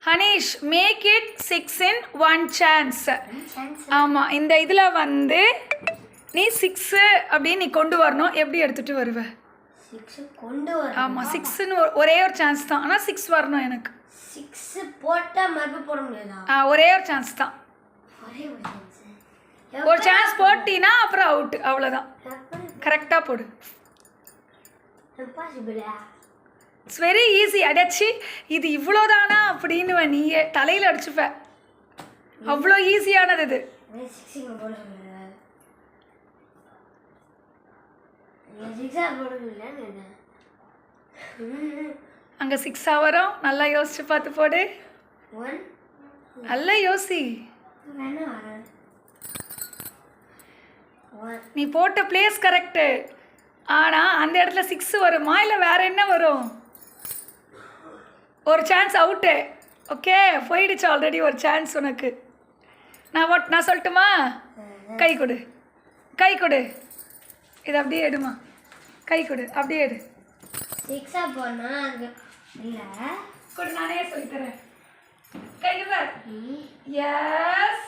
Hanish make it 6 in 1 chance. ஆமாம், இந்த இதில் வந்து நீ 6 அப்படின்னு நீ கொண்டு வரணும். எப்படி எடுத்துகிட்டு வருவ? 6 கொண்டு வர. ஆமாம், 6ன்னு ஒரே ஒரு சான்ஸ் தான். ஆனால் 6 வரணும் எனக்கு. 6 போட்டால் மறுபடியும் போட முடியாதா? ஒரே ஒரு சான்ஸ் தான். ஒரு சான்ஸ் போட்டினா அப்புறம் அவுட், அவ்வளோதான். கரெக்டாக போடு. It's very easy. அடைச்சி இது இவ்வளோதானா அப்படின்னு நீயே தலையில் அடிச்சுப்ப. அவ்வளோ ஈஸியானது இது. அங்கே 6 வரும். நல்லா யோசிச்சு பார்த்து போடு. நல்லா யோசி. நீ போட்ட பிளேஸ் கரெக்டு. ஆனால் அந்த இடத்துல 6 வருமா இல்லை வேற என்ன வரும்? ஒரு சான்ஸ் அவுட்டு. ஓகே, போயிடுச்சு ஆல்ரெடி ஒரு சான்ஸ் உனக்கு. நான் சொல்லட்டுமா? கை கொடு, கை கொடு. இது அப்படியே எடுமா. கை கொடு, அப்படியே எடு. 6 போனா இல்லை கொடு, நானே சொல்லித்தரேன். கை எஸ்